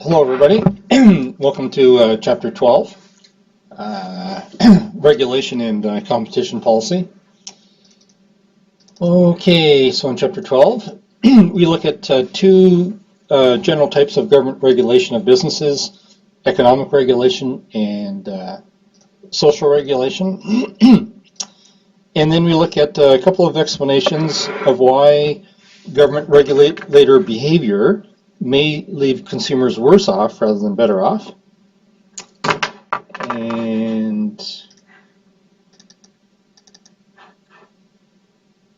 Hello, everybody. Welcome to Chapter 12, Regulation and Competition Policy. Okay, so in Chapter 12, we look at two general types of government regulation of businesses: economic regulation and social regulation. And then we look at a couple of explanations of why government regulator behavior may leave consumers worse off rather than better off. And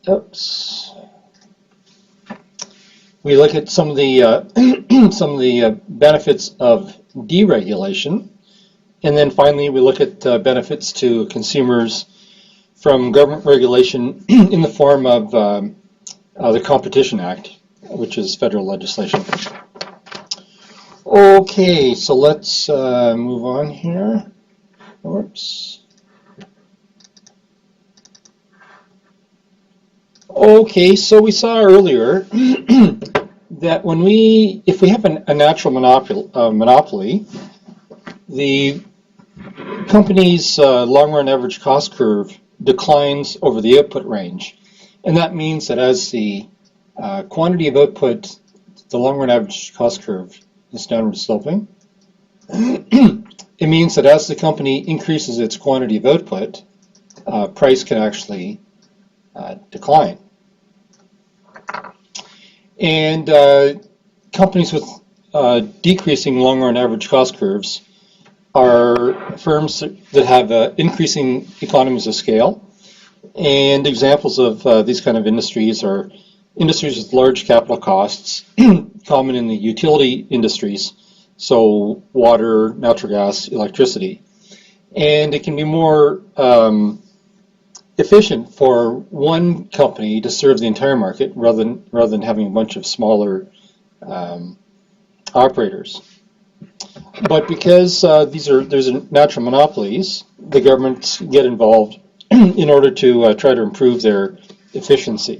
oops, we look at some of the benefits of deregulation, and then finally we look at benefits to consumers from government regulation in the form of the Competition Act, which is federal legislation. Okay, so let's move on here. Oops. Okay, so we saw earlier that if we have a natural monopoly, the company's long-run average cost curve declines over the output range, and that means that as the quantity of output, the long-run average cost curve is downward sloping. It means that as the company increases its quantity of output, price can actually decline. And companies with decreasing long-run average cost curves are firms that have increasing economies of scale. And examples of these kind of industries are industries with large capital costs, common in the utility industries, so water, natural gas, electricity. And it can be more efficient for one company to serve the entire market rather than having a bunch of smaller operators. But because there's natural monopolies, the governments get involved in order to try to improve their efficiency.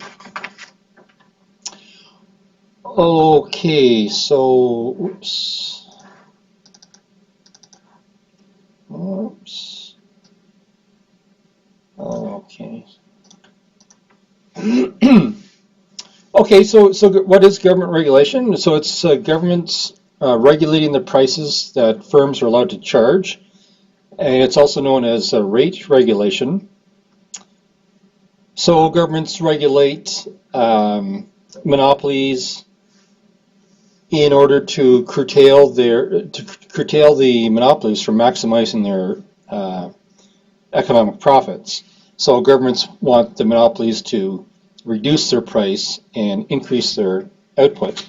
Okay, so oops. Okay. Okay, so what is government regulation? So it's governments regulating the prices that firms are allowed to charge, and it's also known as rate regulation. So governments regulate monopolies in order to curtail the monopolies from maximizing their economic profits. So governments want the monopolies to reduce their price and increase their output.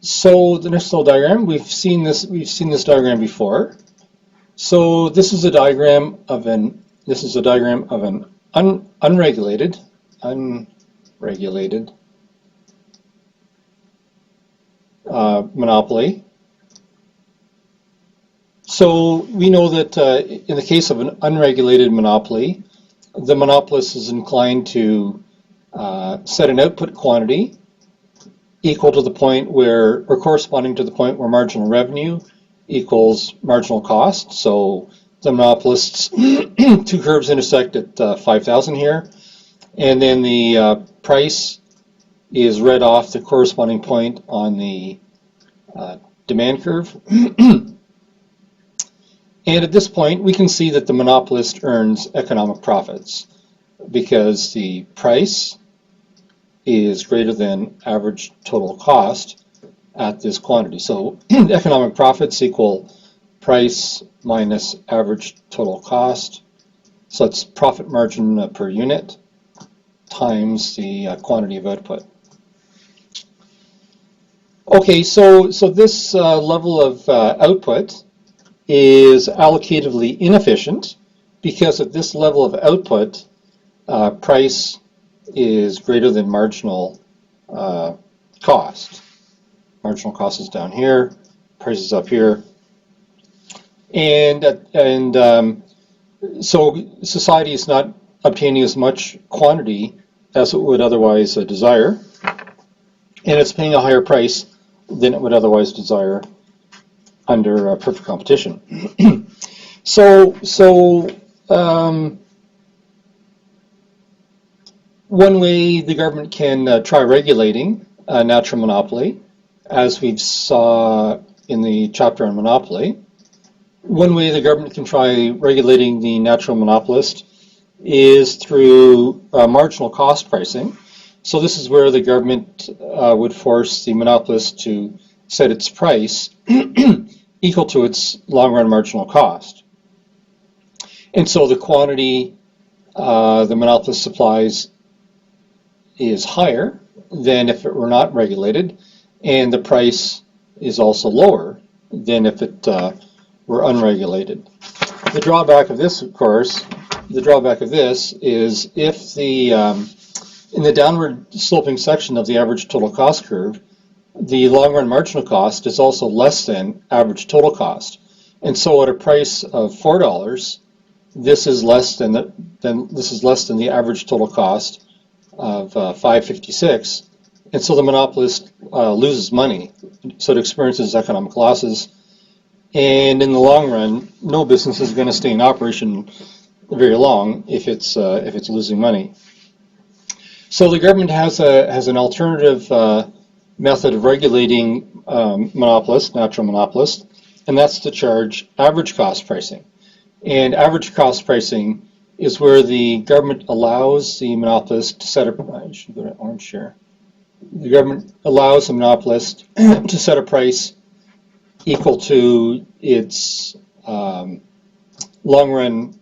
So the next little diagram, we've seen this diagram before. So this is a diagram of an unregulated monopoly. So we know that in the case of an unregulated monopoly, the monopolist is inclined to set an output quantity equal to the point where, or corresponding to the point where marginal revenue equals marginal cost. So the monopolist's two curves intersect at 5,000 here, and then the price is read off the corresponding point on the demand curve. And at this point, we can see that the monopolist earns economic profits because the price is greater than average total cost at this quantity. So economic profits equal price minus average total cost. So it's profit margin per unit times the quantity of output. Okay, so this level of output is allocatively inefficient because at this level of output, price is greater than marginal cost. Marginal cost is down here, price is up here, and so society is not obtaining as much quantity as it would otherwise desire. and it's paying a higher price than it would otherwise desire under perfect competition. So, one way the government can try regulating natural monopoly, as we saw in the chapter on monopoly, one way the government can try regulating the natural monopolist is through marginal cost pricing. So this is where the government would force the monopolist to set its price equal to its long-run marginal cost. And so the quantity the monopolist supplies is higher than if it were not regulated, and the price is also lower than if it were unregulated. The drawback of this, of course, is if in the downward sloping section of the average total cost curve, the long-run marginal cost is also less than average total cost, and so at a price of $4, this is less than the average total cost of $5.56, and so the monopolist loses money, so it experiences economic losses, and in the long run, no business is going to stay in operation very long if it's losing money. So the government has an alternative method of regulating natural monopolists, and that's to charge average cost pricing. And average cost pricing is where the government allows the monopolist to set a. I should go to orange share. The government allows the monopolist to set a price equal to its long-run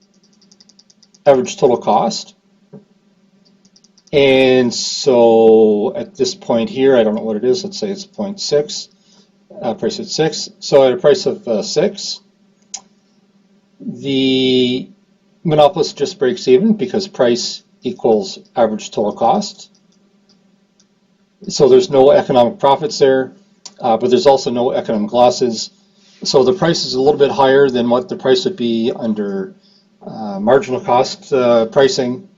average total cost. And so at this point here, I don't know what it is, let's say it's 0.6, price at 6. So at a price of 6, the monopolist just breaks even because price equals average total cost. So there's no economic profits there, but there's also no economic losses. So the price is a little bit higher than what the price would be under marginal cost pricing,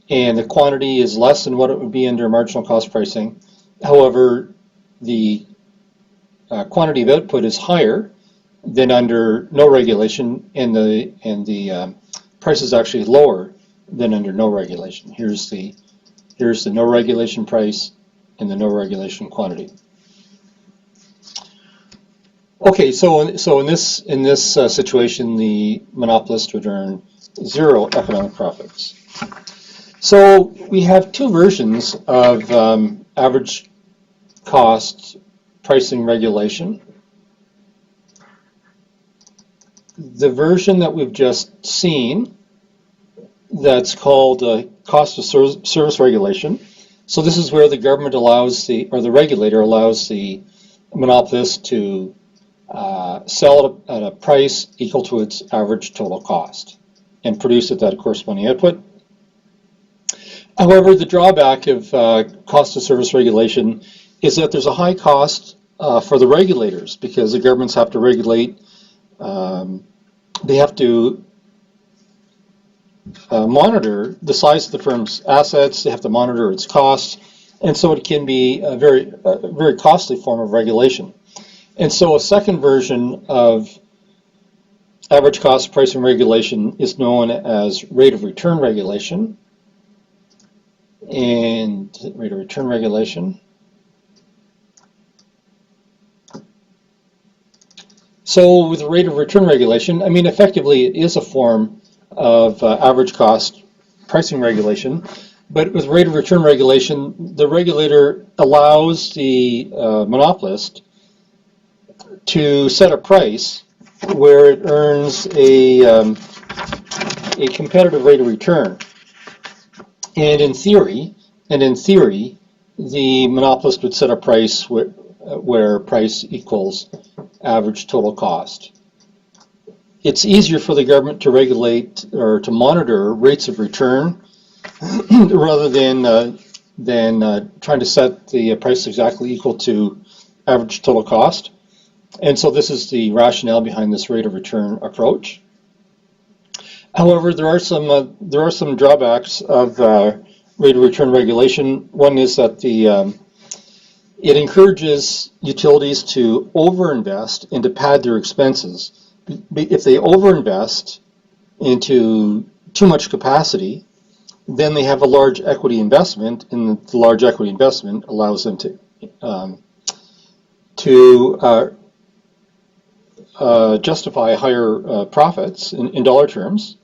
and the quantity is less than what it would be under marginal cost pricing. However, the quantity of output is higher than under no regulation, and the price is actually lower than under no regulation. Here's the no regulation price and the no regulation quantity. Okay, so in this situation, the monopolist would earn 0 economic profits. So we have two versions of average cost pricing regulation. The version that we've just seen, that's called cost of service regulation. So this is where the government allows the regulator allows the monopolist to sell at a price equal to its average total cost and produce at that corresponding output. However, the drawback of cost of service regulation is that there's a high cost for the regulators, because the governments have to regulate, they have to monitor the size of the firm's assets, they have to monitor its costs, and so it can be a very costly form of regulation. And so a second version of average cost pricing regulation is known as rate of return regulation. And rate of return regulation. So with rate of return regulation, I mean, effectively it is a form of average cost pricing regulation, but with rate of return regulation, the regulator allows the monopolist to set a price where it earns a competitive rate of return. And in theory, the monopolist would set a price where price equals average total cost. It's easier for the government to regulate or to monitor rates of return rather than trying to set the price exactly equal to average total cost. And so this is the rationale behind this rate of return approach. However, there are some drawbacks of rate of return regulation. One is that the It encourages utilities to overinvest and to pad their expenses. If they overinvest into too much capacity, then they have a large equity investment, and the large equity investment allows them to justify higher profits in dollar terms,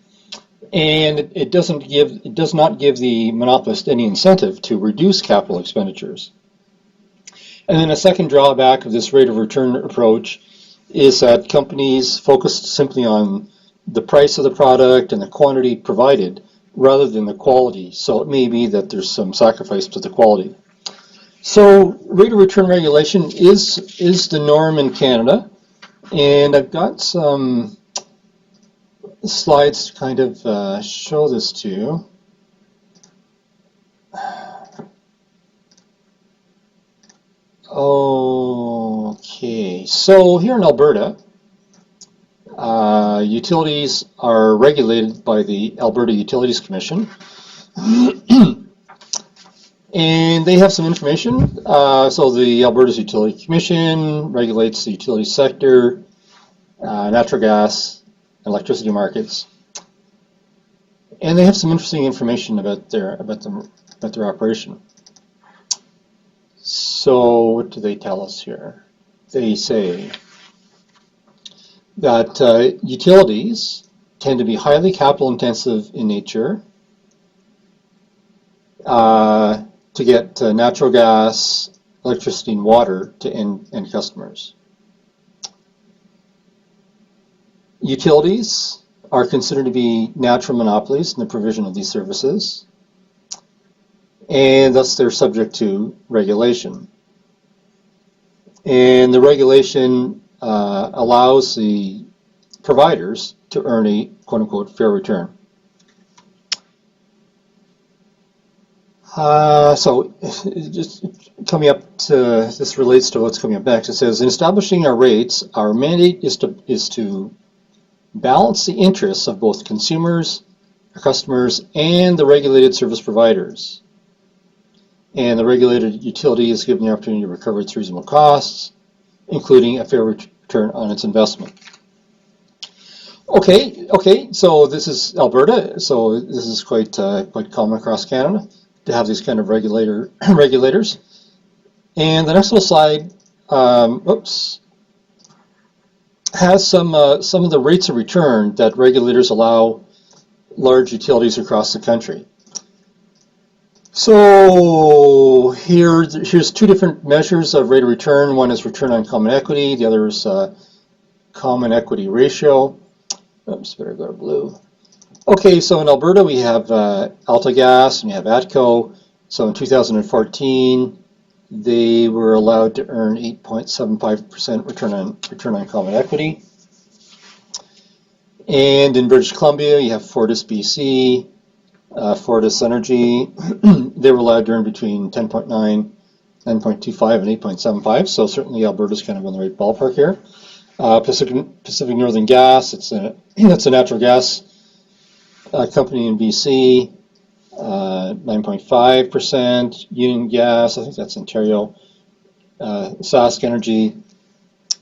and it does not give the monopolist any incentive to reduce capital expenditures. And then a second drawback of this rate of return approach is that companies focus simply on the price of the product and the quantity provided rather than the quality. So it may be that there's some sacrifice to the quality. So rate of return regulation is the norm in Canada, and I've got some slides to kind of show this to you. Okay, so here in Alberta, utilities are regulated by the Alberta Utilities Commission. And they have some information. So the Alberta's Utility Commission regulates the utility sector, natural gas, electricity markets, and they have some interesting information about their operation. So what do they tell us here? They say that utilities tend to be highly capital intensive in nature. To get natural gas, electricity, and water to end customers. Utilities are considered to be natural monopolies in the provision of these services, and thus they're subject to regulation. And the regulation allows the providers to earn a quote-unquote fair return. So just coming up to, this relates to what's coming up next. It says, in establishing our rates, our mandate is to balance the interests of both consumers, our customers, and the regulated service providers. And the regulated utility is given the opportunity to recover its reasonable costs, including a fair return on its investment. Okay, so this is Alberta, so this is quite common across Canada to have these kind of regulators. And the next little slide, has some of the rates of return that regulators allow large utilities across the country. So here's two different measures of rate of return. One is return on common equity, the other is common equity ratio. Oops, better go to blue. Okay, so in Alberta we have AltaGas and we have ATCO. So in 2014 they were allowed to earn 8.75% return on common equity. And in British Columbia you have FortisBC, Fortis Energy. They were allowed to earn between 10.9, 9.25, and 8.75. So certainly Alberta's kind of in the right ballpark here. Pacific Northern Gas, that's a natural gas company in BC, 9.5%. Union Gas, I think that's Ontario. Sask Energy.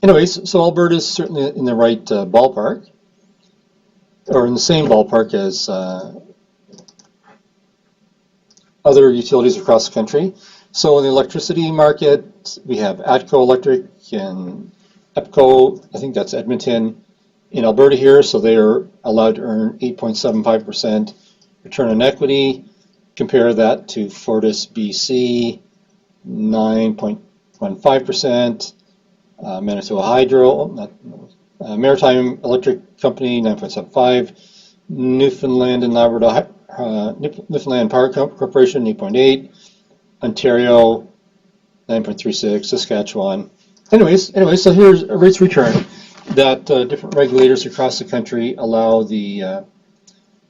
Anyways, so Alberta is certainly in the right ballpark, or in the same ballpark as other utilities across the country. So in the electricity market, we have ATCO Electric and EPCO, I think that's Edmonton, in Alberta here, so they are allowed to earn 8.75% return on equity. Compare that to FortisBC, 9.15%, Manitoba Hydro, Maritime Electric Company, 9.75%, Newfoundland and Labrador, Newfoundland Power Corporation, 8.8%, Ontario, 9.36%, Saskatchewan. Anyways, so here's a rates return that different regulators across the country allow the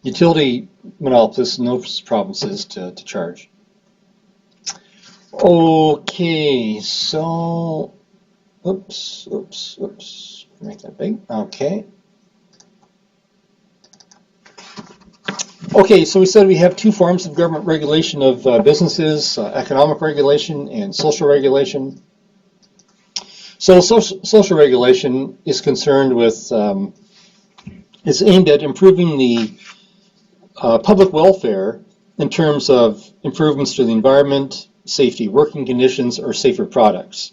utility monopolists in those provinces to charge. Okay, so, oops, make that big, okay. Okay, so we said we have two forms of government regulation of businesses, economic regulation and social regulation. So social regulation is concerned with, is aimed at improving the public welfare in terms of improvements to the environment, safety working conditions, or safer products.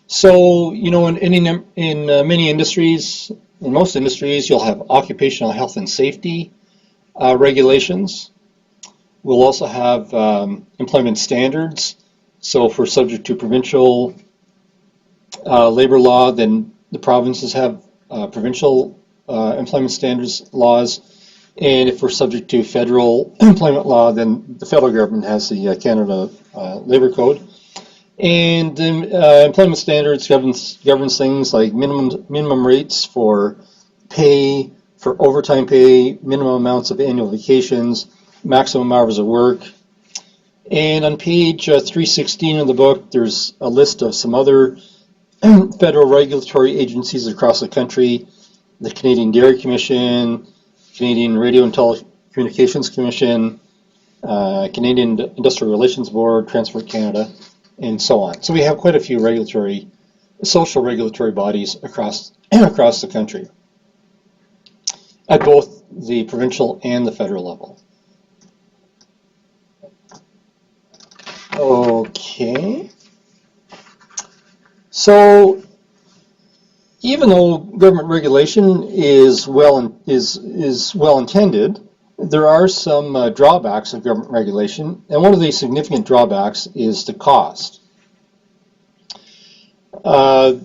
So, you know, in many industries, in most industries, you'll have occupational health and safety regulations. We'll also have employment standards. So if we're subject to provincial labor law, then the provinces have provincial employment standards laws. And if we're subject to federal employment law, then the federal government has the Canada Labor Code. And employment standards governs things like minimum rates for pay, for overtime pay, minimum amounts of annual vacations, maximum hours of work. And on page 316 of the book, there's a list of some other federal regulatory agencies across the country: the Canadian Dairy Commission, Canadian Radio and Telecommunications Commission, Canadian Industrial Relations Board, Transport Canada, and so on. So we have quite a few social regulatory bodies across the country, at both the provincial and the federal level. Okay. So even though government regulation is well intended, there are some drawbacks of government regulation, and one of the significant drawbacks is the cost. The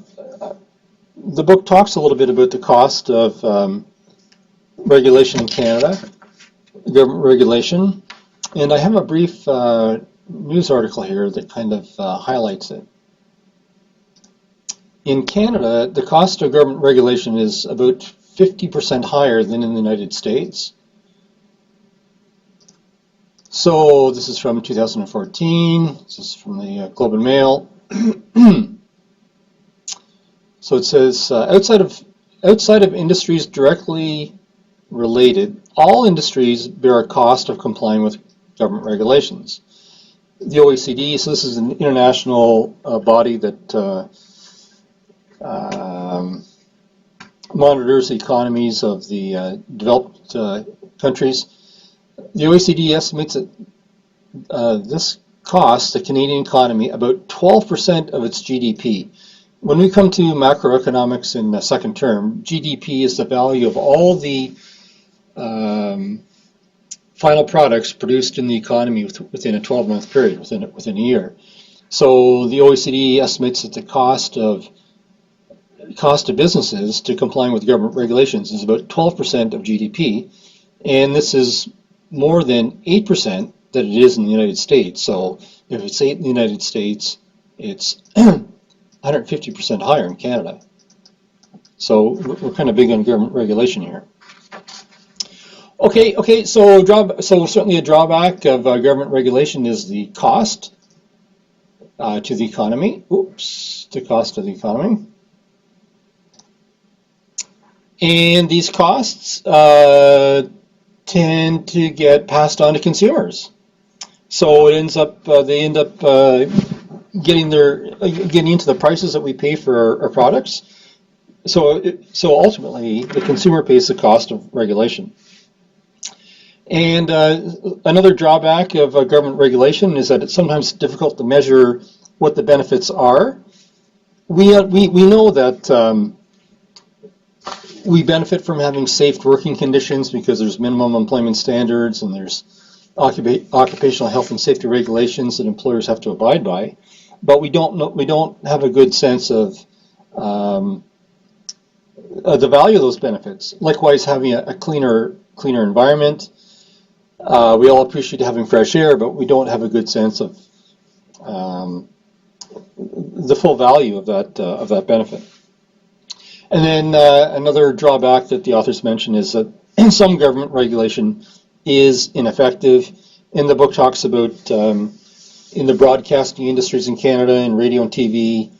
book talks a little bit about the cost of regulation in Canada, government regulation, and I have a brief news article here that kind of highlights it. In Canada, the cost of government regulation is about 50% higher than in the United States. So this is from 2014. This is from the Globe and Mail. So it says, outside of industries directly related, all industries bear a cost of complying with government regulations. The OECD, so this is an international body that monitors the economies of the developed countries. The OECD estimates that this costs the Canadian economy about 12% of its GDP. When we come to macroeconomics in the second term, GDP is the value of all the final products produced in the economy within a 12-month period, within a year. So the OECD estimates that the cost of businesses to complying with government regulations is about 12% of GDP, and this is more than 8% that it is in the United States. So if it's 8 in the United States, it's 150% higher in Canada. So we're kind of big on government regulation here. Okay. So certainly a drawback of government regulation is the cost to the economy. The cost of the economy. And these costs tend to get passed on to consumers. So they end up getting into the prices that we pay for our products. So ultimately, the consumer pays the cost of regulation. And another drawback of government regulation is that it's sometimes difficult to measure what the benefits are. We know that we benefit from having safe working conditions because there's minimum employment standards and there's occupational health and safety regulations that employers have to abide by. But we don't have a good sense of the value of those benefits. Likewise, having a cleaner environment. We all appreciate having fresh air, but we don't have a good sense of the full value of that benefit. And then another drawback that the authors mention is that some government regulation is ineffective. And the book talks about in the broadcasting industries in Canada, in radio and TV,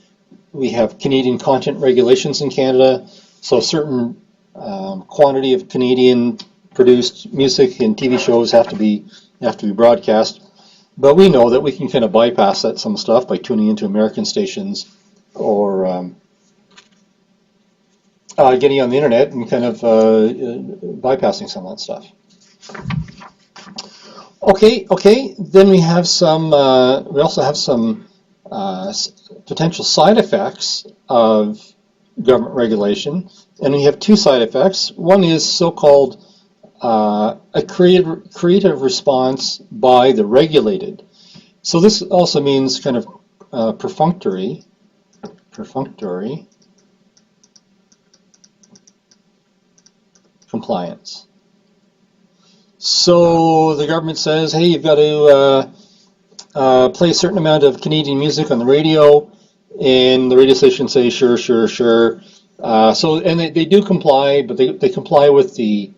we have Canadian content regulations in Canada. So a certain quantity of Canadian produced music and TV shows have to be broadcast. But we know that we can kind of bypass that some stuff by tuning into American stations or getting on the internet and kind of bypassing some of that stuff. Okay. Then we have some. We also have some potential side effects of government regulation, and we have two side effects. One is so-called a creative response by the regulated. So this also means kind of perfunctory compliance. So the government says, hey, you've got to play a certain amount of Canadian music on the radio, and the radio station says, sure. And they do comply, but they comply with the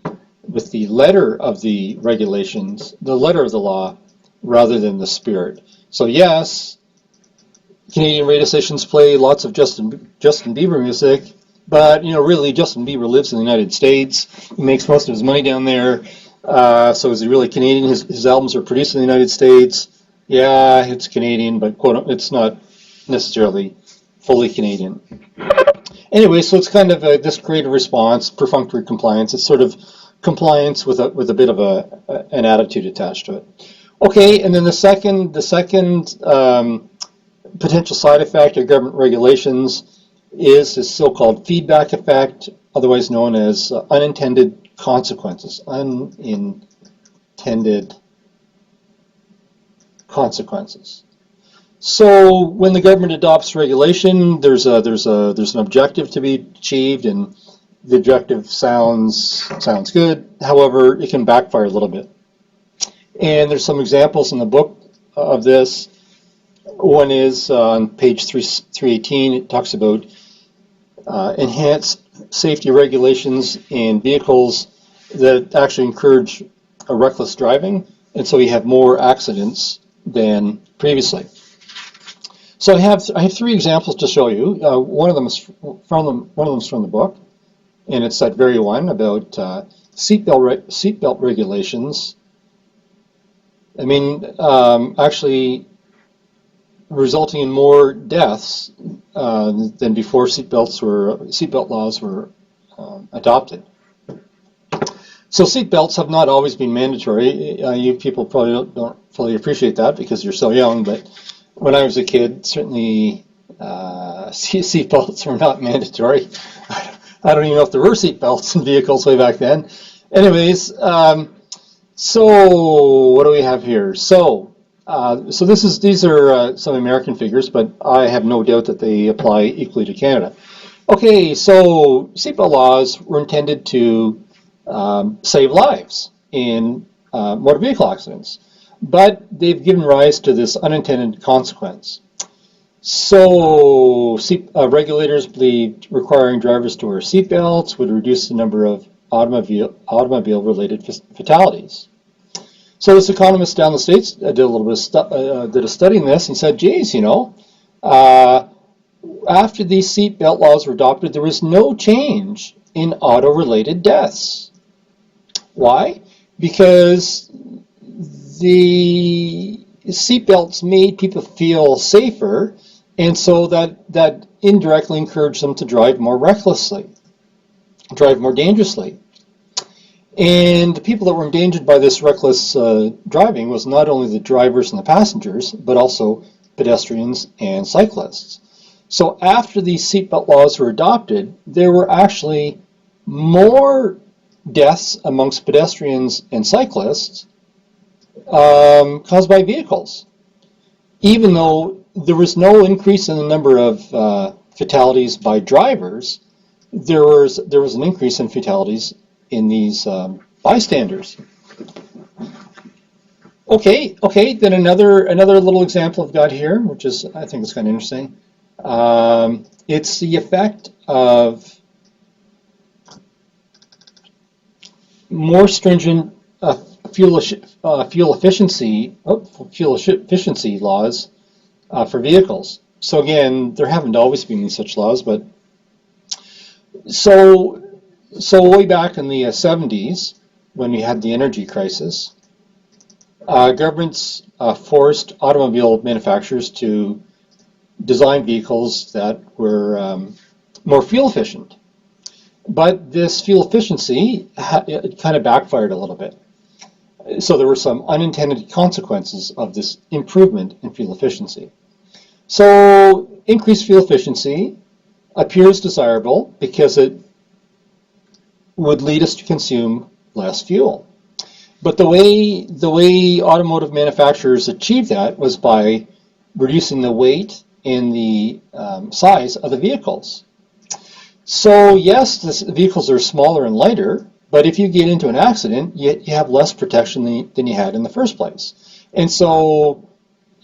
letter of the regulations, the letter of the law, rather than the spirit. So yes, Canadian radio stations play lots of Justin Bieber music, but really Justin Bieber lives in the United States. He makes most of his money down there. So is he really Canadian? His albums are produced in the United States. Yeah, it's Canadian, but it's not necessarily fully Canadian. Anyway, so it's kind of this creative response, perfunctory compliance. It's sort of compliance with a bit of an attitude attached to it. Okay, and then the second potential side effect of government regulations is this so-called feedback effect, otherwise known as unintended consequences. Unintended consequences. So when the government adopts regulation, there's an objective to be achieved, and the objective sounds good. However, it can backfire a little bit. And there's some examples in the book of this. One is on page 318. It talks about enhanced safety regulations in vehicles that actually encourage reckless driving, and so you have more accidents than previously. So I have three examples to show you. One of them is from the book, and it's that very one about seatbelt regulations. I mean, actually resulting in more deaths than before seatbelt laws were adopted. So seatbelts have not always been mandatory. You people probably don't fully appreciate that because you're so young, but when I was a kid, certainly seatbelts were not mandatory. I don't even know if there were seatbelts in vehicles way back then. Anyways, so what do we have here? So these are some American figures, but I have no doubt that they apply equally to Canada. Okay, so seatbelt laws were intended to save lives in motor vehicle accidents, but they've given rise to this unintended consequence. So regulators believed requiring drivers to wear seatbelts would reduce the number of automobile-related fatalities. So this economist down the States did a study in this and said, geez, after these seatbelt laws were adopted, there was no change in auto-related deaths. Why? Because the seatbelts made people feel safer, and so that indirectly encouraged them to drive more recklessly, drive more dangerously. And the people that were endangered by this reckless driving was not only the drivers and the passengers, but also pedestrians and cyclists. So after these seatbelt laws were adopted, there were actually more deaths amongst pedestrians and cyclists caused by vehicles. Even though there was no increase in the number of fatalities by drivers, there was an increase in fatalities in these bystanders. Okay. Then another little example I've got here, which is I think is kind of interesting. It's the effect of more stringent fuel efficiency laws for vehicles. So again, there haven't always been any such laws, but so way back in the 70s, when we had the energy crisis, governments forced automobile manufacturers to design vehicles that were more fuel efficient. But this fuel efficiency it kind of backfired a little bit. So there were some unintended consequences of this improvement in fuel efficiency. So increased fuel efficiency appears desirable because it would lead us to consume less fuel. But the way automotive manufacturers achieved that was by reducing the weight and the size of the vehicles. So yes, the vehicles are smaller and lighter, but if you get into an accident, you have less protection than you had in the first place. And so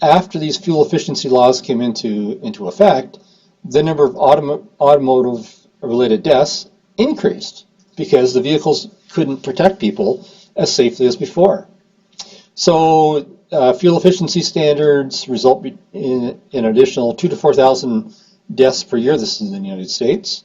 after these fuel efficiency laws came into effect, the number of automotive-related deaths increased because the vehicles couldn't protect people as safely as before. So fuel efficiency standards result in an additional 2,000 to 4,000 deaths per year. This is in the United States.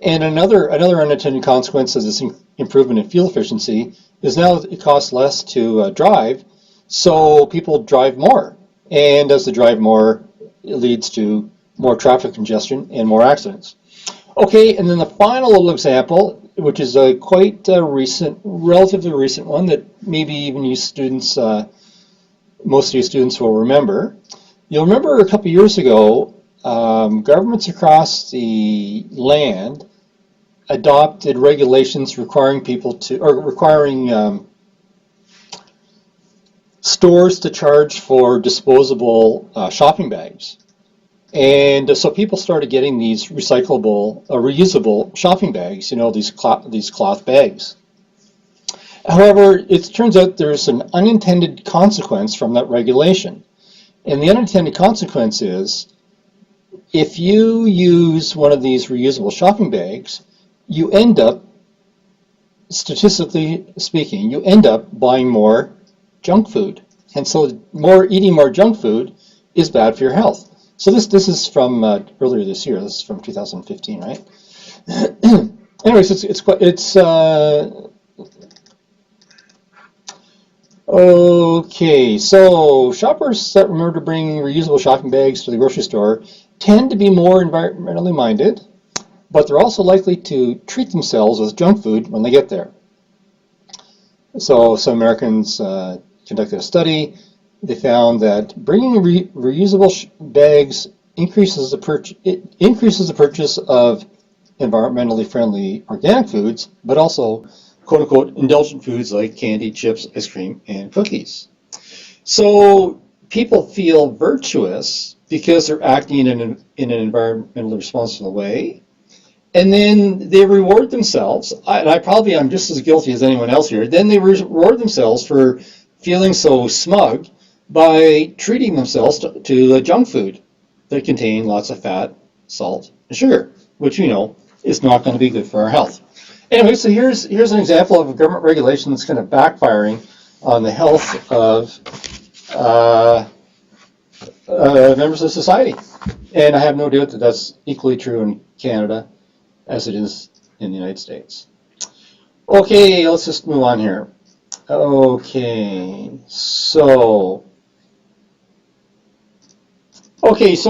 And another unintended consequence of this improvement in fuel efficiency is now it costs less to drive, so people drive more. And as they drive more, it leads to more traffic congestion and more accidents. Okay, and then the final little example, which is a quite relatively recent one that maybe even you students, most of you students will remember. You'll remember a couple years ago, governments across the land adopted regulations requiring stores to charge for disposable shopping bags. And so people started getting these recyclable, reusable shopping bags, these cloth bags. However, it turns out there's an unintended consequence from that regulation. And the unintended consequence is, if you use one of these reusable shopping bags, you end up, statistically speaking, you end up buying more junk food. And so eating more junk food is bad for your health. So this is from earlier this year. This is from 2015, right? Anyways, okay. So shoppers that remember to bring reusable shopping bags to the grocery store tend to be more environmentally minded, but they're also likely to treat themselves with junk food when they get there. So some Americans conducted a study. They found that bringing reusable bags increases the purchase of environmentally friendly organic foods, but also quote-unquote indulgent foods like candy, chips, ice cream, and cookies. So people feel virtuous because they're acting in an environmentally responsible way, and then they reward themselves, and I'm just as guilty as anyone else here, then they reward themselves for feeling so smug by treating themselves to junk food that contain lots of fat, salt, and sugar, which is not going to be good for our health. Anyway, so here's an example of a government regulation that's kind of backfiring on the health of members of society. And I have no doubt that that's equally true in Canada as it is in the United States. Okay, let's just move on here. Okay, so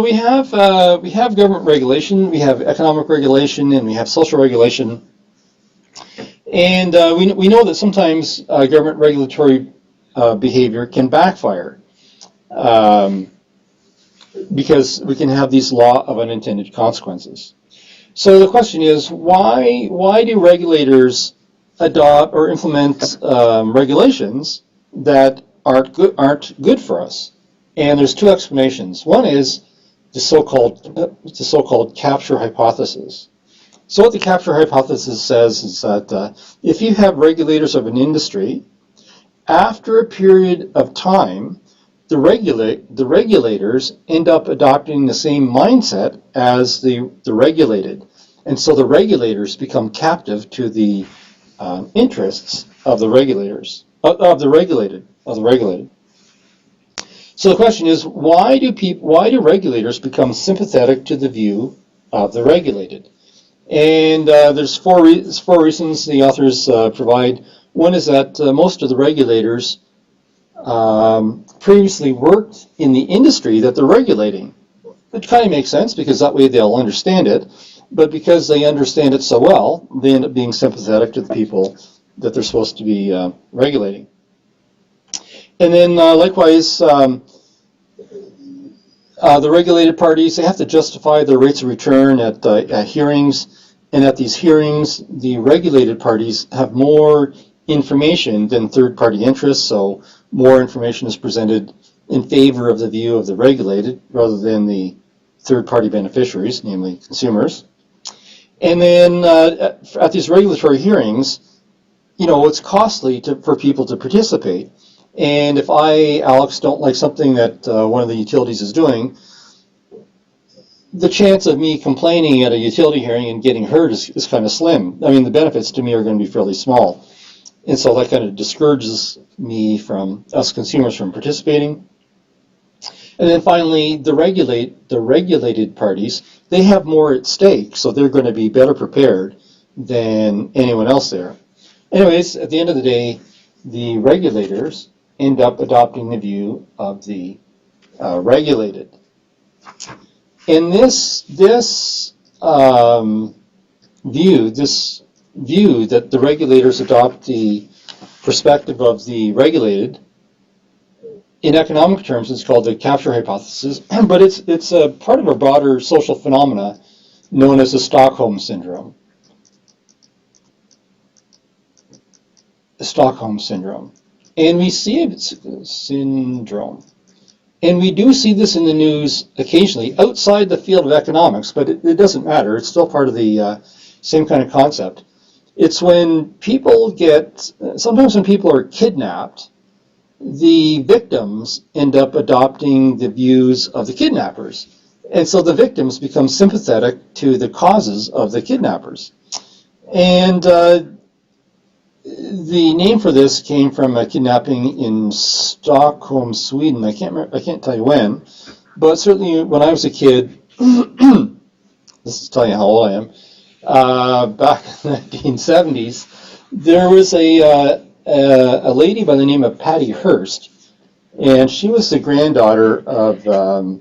we have government regulation, we have economic regulation, and we have social regulation. And we know that sometimes government regulatory behavior can backfire because we can have these law of unintended consequences. So the question is, why do regulators adopt or implement regulations that aren't good for us? And there's two explanations. One is the so-called capture hypothesis. So what the capture hypothesis says is that if you have regulators of an industry, after a period of time, the regulators end up adopting the same mindset as the regulated, and so the regulators become captive to the interests of the regulators of the regulated. So the question is, why do regulators become sympathetic to the view of the regulated? And there's four reasons the authors provide. One is that most of the regulators previously worked in the industry that they're regulating, which kind of makes sense because that way they'll understand it. But because they understand it so well, they end up being sympathetic to the people that they're supposed to be regulating. And then likewise, the regulated parties, they have to justify their rates of return at hearings, and at these hearings, the regulated parties have more information than third-party interests, so more information is presented in favor of the view of the regulated rather than the third-party beneficiaries, namely consumers. And then at these regulatory hearings, it's costly for people to participate. And if I, Alex, don't like something that one of the utilities is doing, the chance of me complaining at a utility hearing and getting hurt is kind of slim. I mean, the benefits to me are going to be fairly small. And so that kind of discourages us consumers from participating. And then finally, the regulated parties, they have more at stake, so they're going to be better prepared than anyone else there. Anyways, at the end of the day, the regulators end up adopting the view of the regulated. And this view that the regulators adopt the perspective of the regulated, in economic terms, it's called the capture hypothesis, but it's a part of a broader social phenomena known as the Stockholm syndrome. The Stockholm syndrome. And we see it, syndrome. And we do see this in the news occasionally, outside the field of economics, but it doesn't matter. It's still part of the same kind of concept. It's when sometimes when people are kidnapped, the victims end up adopting the views of the kidnappers. And so the victims become sympathetic to the causes of the kidnappers. And the name for this came from a kidnapping in Stockholm, Sweden. I can't tell you when, but certainly when I was a kid, this is telling you how old I am, back in the 1970s, there was a lady by the name of Patty Hearst, and she was the granddaughter of the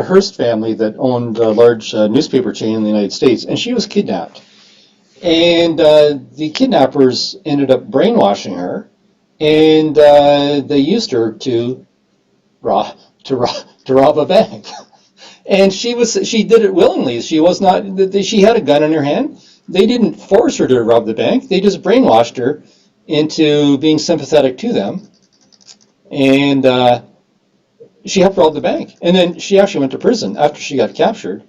Hearst family that owned a large newspaper chain in the United States, and she was kidnapped. And the kidnappers ended up brainwashing her, and they used her to rob a bank. And she did it willingly. She had a gun in her hand. They didn't force her to rob the bank. They just brainwashed her into being sympathetic to them, and she helped rob the bank. And then she actually went to prison after she got captured.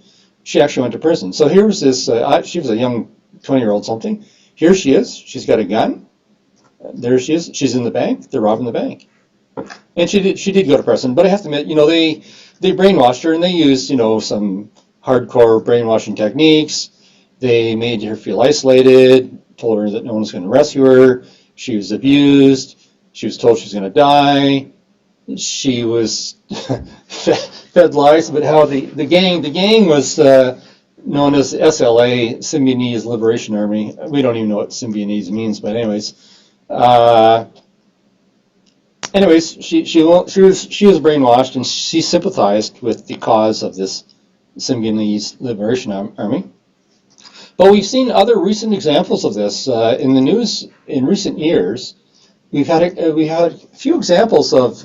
She actually went to prison. So here was this. She was a young 20-year-old something. Here she is. She's got a gun. There she is. She's in the bank. They're robbing the bank. And she did go to prison. But I have to admit, they brainwashed her, and they used, some hardcore brainwashing techniques. They made her feel isolated, told her that no one was going to rescue her. She was abused. She was told she was going to die. She was fed lies about how the gang was known as SLA, Symbionese Liberation Army. We don't even know what Symbionese means, but anyways, she was brainwashed, and she sympathized with the cause of this Symbionese Liberation Army. But we've seen other recent examples of this in the news in recent years. We've had a few examples of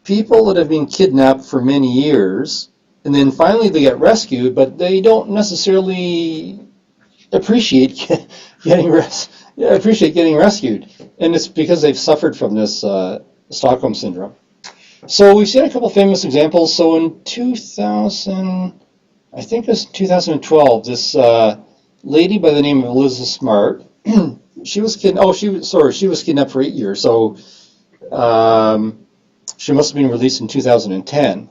people that have been kidnapped for many years, and then finally they get rescued, but they don't necessarily appreciate getting rescued, and it's because they've suffered from this Stockholm syndrome. So we've seen a couple famous examples. So in 2012, this lady by the name of Elizabeth Smart, she was kidnapped for 8 years. So she must have been released in 2010.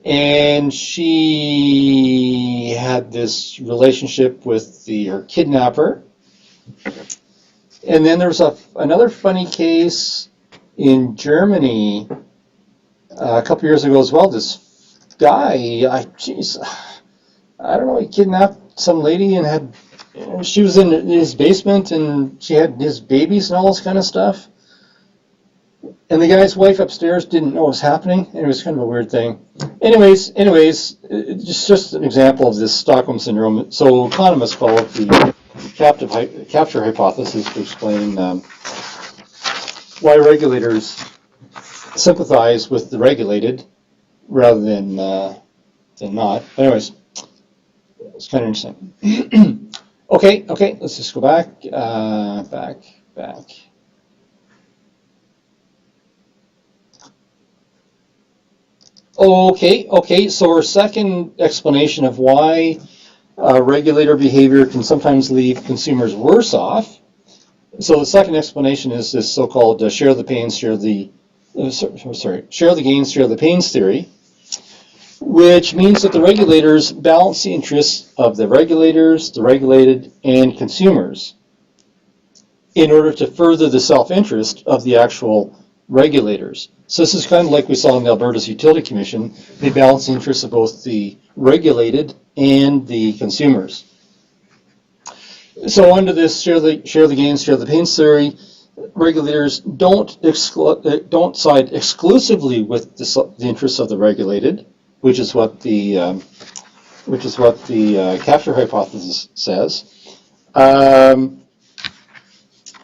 And she had this relationship with her kidnapper. And then there was another funny case in Germany a couple years ago as well. This guy, I don't know, he kidnapped some lady and had, she was in his basement and she had his babies and all this kind of stuff. And the guy's wife upstairs didn't know what was happening, and it was kind of a weird thing. Anyways, just an example of this Stockholm syndrome. So economists call it the capture hypothesis to explain why regulators sympathize with the regulated rather than not. But anyways, it's kind of interesting. Okay, let's just go back. Okay, so our second explanation of why regulator behavior can sometimes leave consumers worse off. So the second explanation is this so-called share the gains, share the pains theory, which means that the regulators balance the interests of the regulators, the regulated, and consumers in order to further the self-interest of the actual regulators. So this is kind of like we saw in the Alberta's Utility Commission. They balance the interests of both the regulated and the consumers. So under this share the gains, share the pains theory, regulators don't side exclusively with the interests of the regulated, which is what the capture hypothesis says.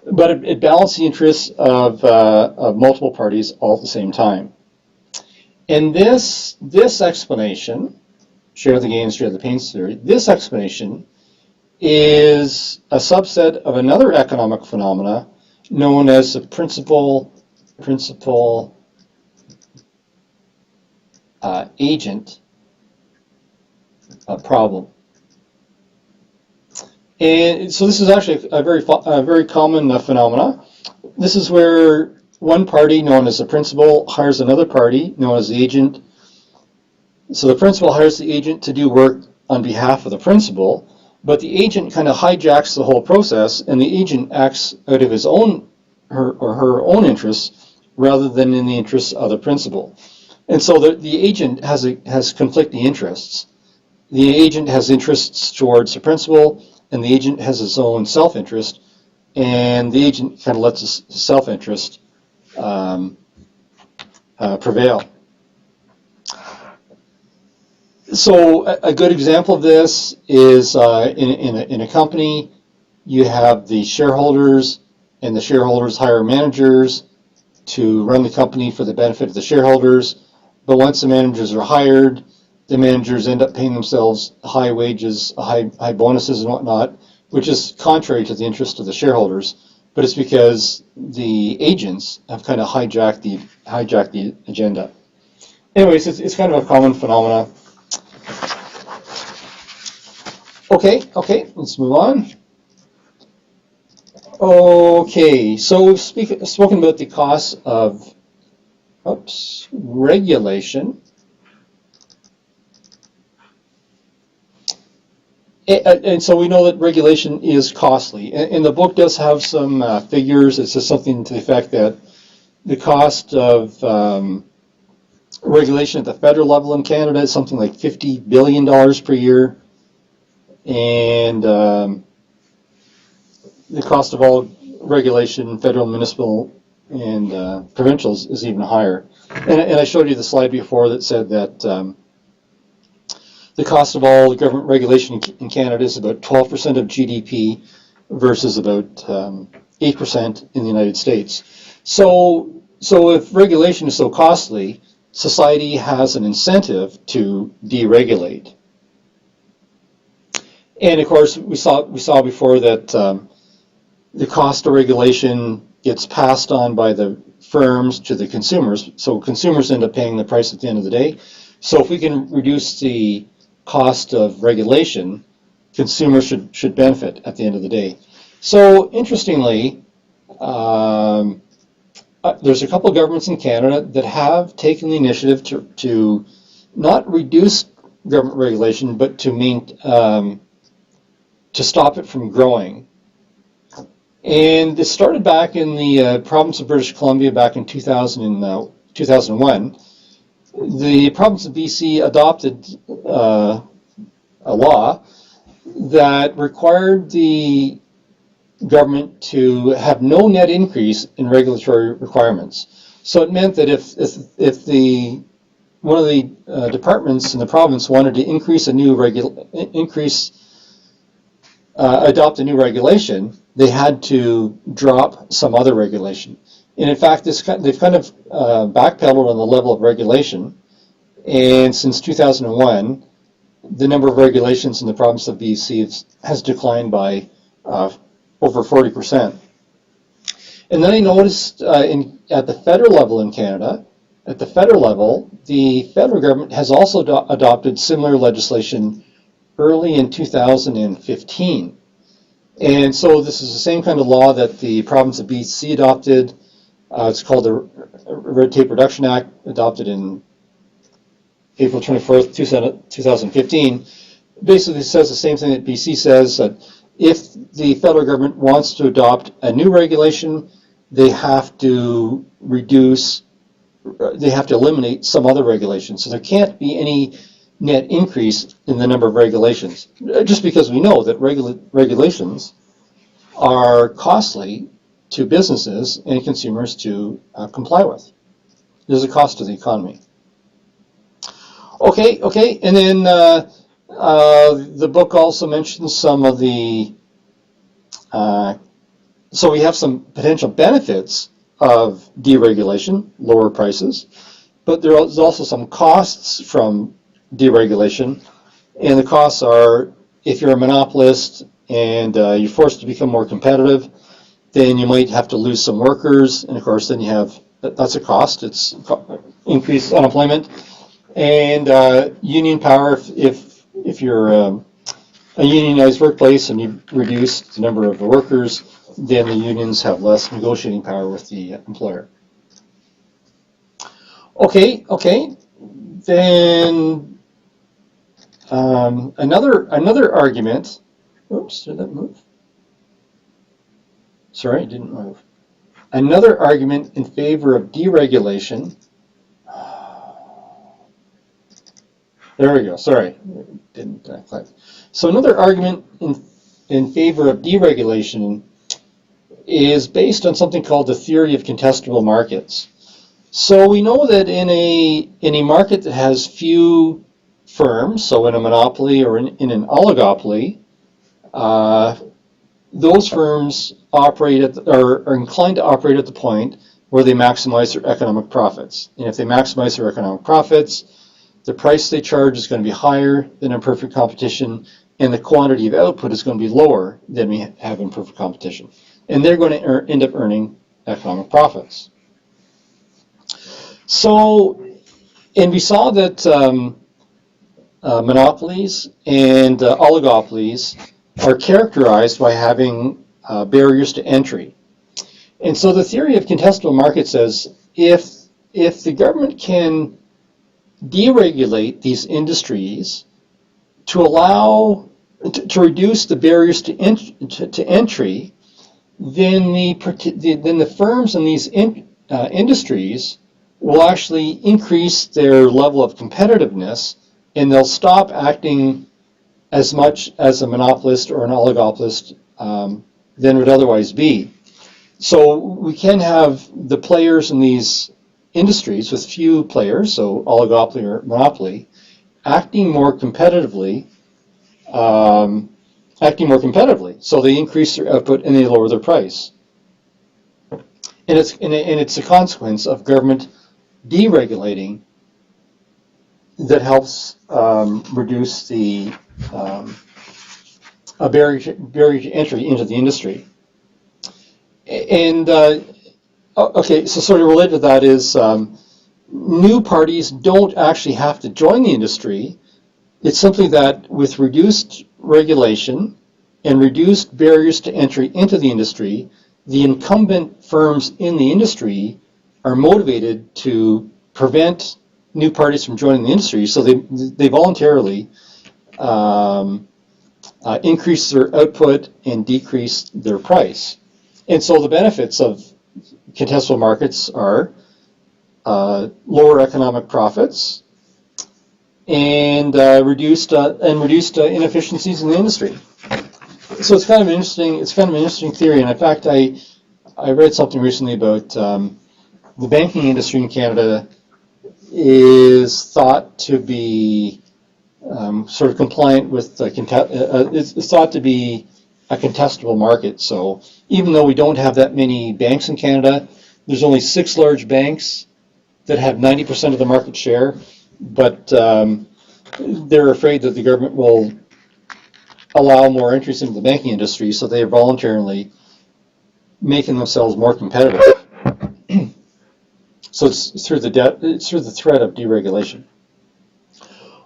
But it balances the interests of multiple parties all at the same time. And this explanation, share the gains, share the pains theory, this explanation is a subset of another economic phenomena known as the principal agent problem. And so this is actually a very common phenomena. This is where one party, known as the principal, hires another party, known as the agent. So the principal hires the agent to do work on behalf of the principal, but the agent kind of hijacks the whole process, and the agent acts out of his own, her own interests, rather than in the interests of the principal. And so the agent has conflicting interests. The agent has interests towards the principal, and the agent has his own self-interest, and the agent kind of lets his self-interest prevail. So a good example of this is in a company, you have the shareholders, and the shareholders hire managers to run the company for the benefit of the shareholders. But once the managers are hired, the managers end up paying themselves high wages, high bonuses and whatnot, which is contrary to the interest of the shareholders. But it's because the agents have kind of hijacked the agenda. Anyways, it's kind of a common phenomena. Okay, let's move on. Okay, so we've spoken about the costs of regulation. And so we know that regulation is costly. And the book does have some figures. It says something to the effect that the cost of regulation at the federal level in Canada is something like $50 billion per year. And the cost of all regulation, federal, municipal, and provincial is even higher. And I showed you the slide before that said that the cost of all government regulation in Canada is about 12% of GDP versus about 8% in the United States. So if regulation is so costly, society has an incentive to deregulate. And of course, we saw before that the cost of regulation gets passed on by the firms to the consumers. So consumers end up paying the price at the end of the day. So if we can reduce the cost of regulation, consumers should benefit at the end of the day. So interestingly, there's a couple of governments in Canada that have taken the initiative to not reduce government regulation, but to stop it from growing. And this started back in the province of British Columbia back in 2001. The province of BC adopted a law that required the government to have no net increase in regulatory requirements. So it meant that if one of the departments in the province wanted to adopt a new regulation, they had to drop some other regulation. And in fact, they've kind of backpedaled on the level of regulation. And since 2001, the number of regulations in the province of BC has declined by over 40%. And then I noticed at the federal level in Canada, at the federal level, the federal government has also adopted similar legislation early in 2015. And so this is the same kind of law that the province of BC adopted. It's called the Red Tape Reduction Act, adopted in April 24th, 2015. Basically says the same thing that BC says, that if the federal government wants to adopt a new regulation, they have to eliminate some other regulations. So there can't be any net increase in the number of regulations, just because we know that regulations are costly to businesses and consumers to comply with. There's a cost to the economy. Okay, and then the book also mentions some of the, so we have some potential benefits of deregulation, lower prices, but there's also some costs from deregulation, and the costs are, if you're a monopolist and you're forced to become more competitive, then you might have to lose some workers, and of course then that's a cost. It's increased unemployment, and union power. If you're a unionized workplace and you reduce the number of the workers, then the unions have less negotiating power with the employer. Okay. Then another argument. Oops, did that move? Sorry, it didn't move. Another argument in favor of deregulation. There we go. Sorry, it didn't click. So another argument in favor of deregulation is based on something called the theory of contestable markets. So we know that in a market that has few firms, so in a monopoly or in an oligopoly, those firms are inclined to operate at the point where they maximize their economic profits. And if they maximize their economic profits, the price they charge is going to be higher than in perfect competition, and the quantity of output is going to be lower than we have in perfect competition. And they're going to end up earning economic profits. So, and we saw that monopolies and oligopolies are characterized by having barriers to entry. And so the theory of contestable market says if the government can deregulate these industries to reduce the barriers to entry, then the firms in these industries will actually increase their level of competitiveness, and they'll stop acting as much as a monopolist or an oligopolist than would otherwise be. So we can have the players in these industries with few players, so oligopoly or monopoly, acting more competitively. So they increase their output and they lower their price. And it's a consequence of government deregulating that helps reduce the barrier to entry into the industry. And okay, so sort of related to that is new parties don't actually have to join the industry. It's simply that with reduced regulation and reduced barriers to entry into the industry, the incumbent firms in the industry are motivated to prevent new parties from joining the industry, so they voluntarily increase their output and decrease their price. And so the benefits of contestable markets are lower economic profits, and reduced inefficiencies in the industry. So it's kind of an interesting theory. And in fact, I read something recently about the banking industry in Canada is thought to be sort of compliant with it's thought to be a contestable market. So even though we don't have that many banks in Canada, there's only 6 large banks that have 90% of the market share, but they're afraid that the government will allow more interest into the banking industry, so they're voluntarily making themselves more competitive. So it's through the threat of deregulation.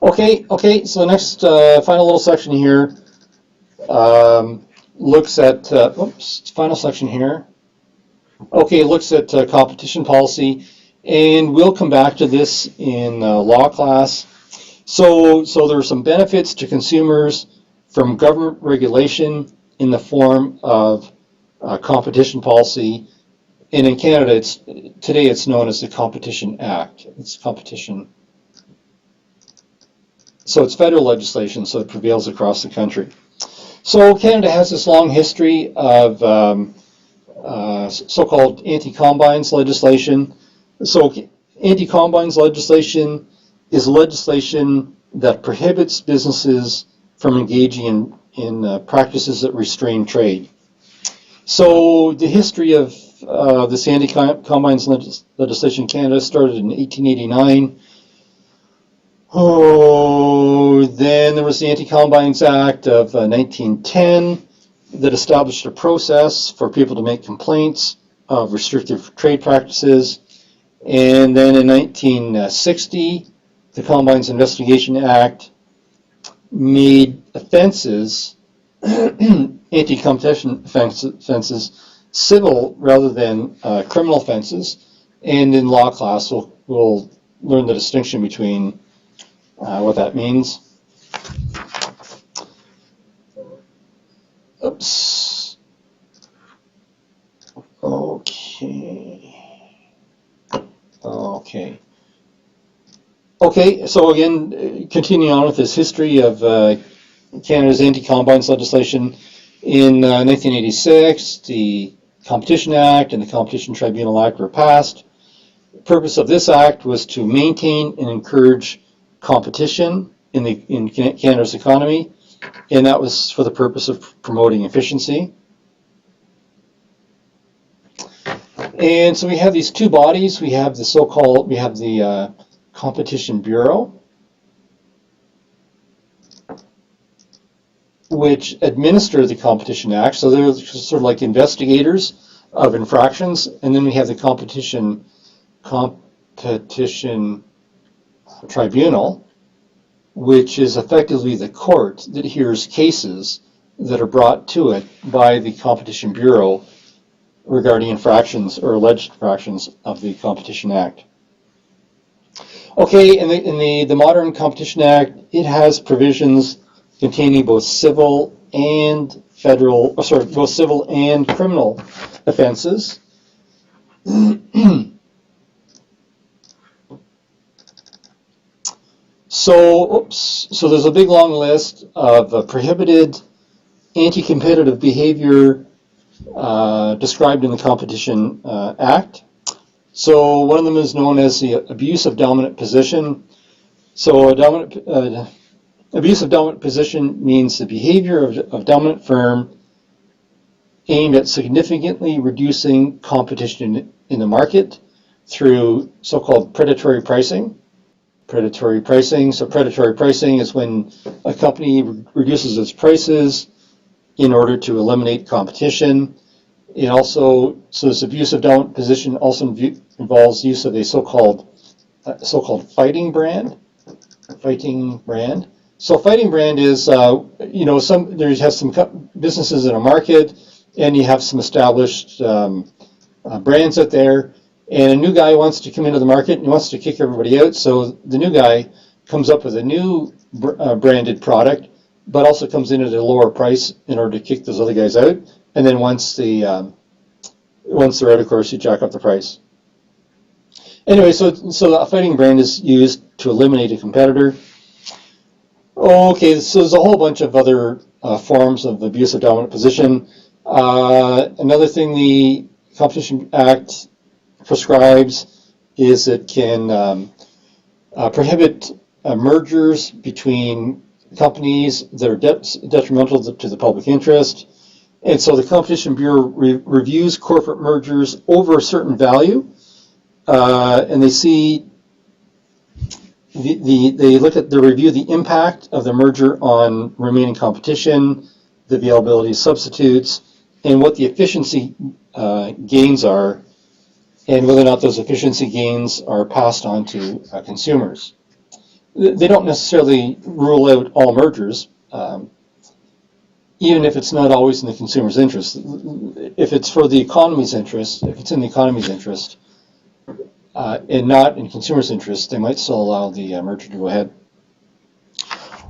Okay. So the next final little section here looks at final section here. Okay, looks at competition policy, and we'll come back to this in law class. So there are some benefits to consumers from government regulation in the form of competition policy. And in Canada, today it's known as the Competition Act. It's competition. So it's federal legislation, so it prevails across the country. So Canada has this long history of so-called anti-combines legislation. So anti-combines legislation is legislation that prohibits businesses from engaging in practices that restrain trade. So the history of this anti-combines legislation in Canada started in 1889. Then there was the Anti-Combines Act of 1910 that established a process for people to make complaints of restrictive trade practices. And then in 1960, the Combines Investigation Act made offenses, anti-competition offenses, civil rather than criminal offenses. And in law class, we'll learn the distinction between what that means. Oops. Okay, so again, continuing on with this history of Canada's anti-combines legislation, in 1986, the Competition Act and the Competition Tribunal Act were passed. The purpose of this act was to maintain and encourage competition in Canada's economy, and that was for the purpose of promoting efficiency. And so we have these two bodies. We have the Competition Bureau, which administer the Competition Act. So they're sort of like investigators of infractions. And then we have the Competition Tribunal, which is effectively the court that hears cases that are brought to it by the Competition Bureau regarding infractions or alleged infractions of the Competition Act. Okay, in the modern Competition Act, it has provisions containing both civil and both civil and criminal offenses. So there's a big long list of prohibited anti-competitive behavior described in the Competition Act. So one of them is known as the abuse of dominant position. So abuse of dominant position means the behavior of dominant firm aimed at significantly reducing competition in the market through so-called predatory pricing. Predatory pricing. So predatory pricing is when a company reduces its prices in order to eliminate competition. So this abuse of dominant position also involves use of a so-called fighting brand. So fighting brand is, you have some businesses in a market, and you have some established brands out there, and a new guy wants to come into the market and wants to kick everybody out. So the new guy comes up with a new branded product, but also comes in at a lower price in order to kick those other guys out. And then once they're out, of course, you jack up the price. Anyway, so a fighting brand is used to eliminate a competitor. Okay, so there's a whole bunch of other forms of abuse of dominant position. Another thing the Competition Act prescribes is it can prohibit mergers between companies that are detrimental to the public interest. And so the Competition Bureau reviews corporate mergers over a certain value, and they see they review the impact of the merger on remaining competition, the availability of substitutes, and what the efficiency gains are, and whether or not those efficiency gains are passed on to consumers. They don't necessarily rule out all mergers, even if it's not always in the consumer's interest. If it's for the economy's interest, if it's in the economy's interest, and not in consumers' interest, they might still allow the merger to go ahead.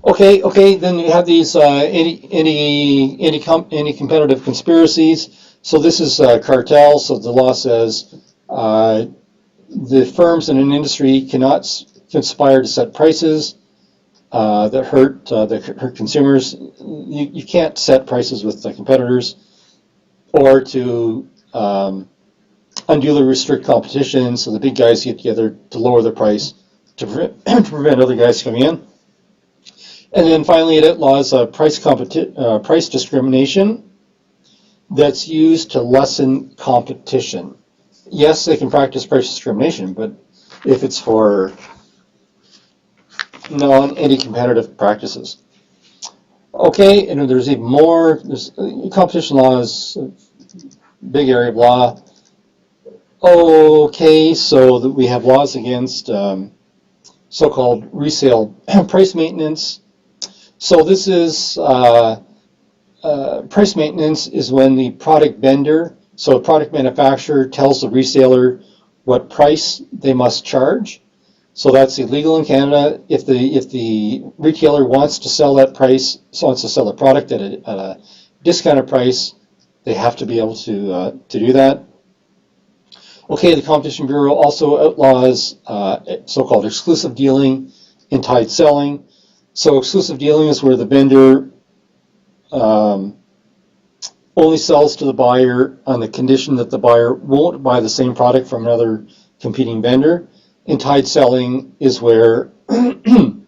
Okay. Then you have these anti-competitive conspiracies. So this is cartel. So the law says the firms in an industry cannot conspire to set prices that hurt consumers. You can't set prices with the competitors, or to unduly restrict competition, so the big guys get together to lower the price to prevent other guys coming in. And then finally, it outlaws price discrimination that's used to lessen competition. Yes, they can practice price discrimination, but if it's for anti-competitive practices. Okay, and there's even more. There's competition law is a big area of law. Okay, so we have laws against so-called resale price maintenance. So this is price maintenance is when the product vendor, so a product manufacturer, tells the reseller what price they must charge. So that's illegal in Canada. If the retailer wants to sell that price, wants to sell the product at a discounted price, they have to be able to do that. Okay, the Competition Bureau also outlaws so-called exclusive dealing and tied selling. So exclusive dealing is where the vendor only sells to the buyer on the condition that the buyer won't buy the same product from another competing vendor. And tied selling is where the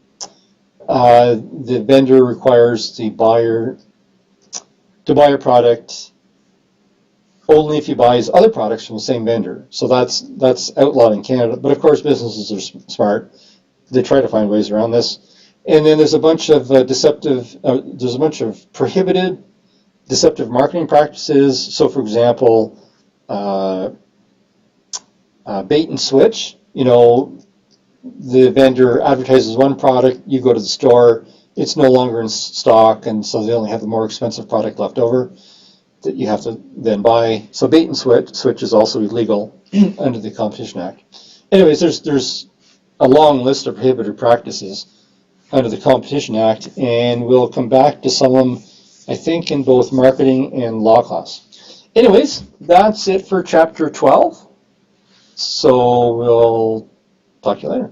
vendor requires the buyer to buy a product only if he buys other products from the same vendor. So that's outlawed in Canada. But of course, businesses are smart. They try to find ways around this. And then there's a bunch of prohibited deceptive marketing practices. So, for example, bait and switch. You know, the vendor advertises one product, you go to the store, it's no longer in stock, and so they only have the more expensive product left over that you have to then buy. So bait and switch is also illegal under the Competition Act. Anyways, there's a long list of prohibited practices under the Competition Act, and we'll come back to some of them, I think, in both marketing and law class. Anyways, that's it for Chapter 12. So we'll talk to you later.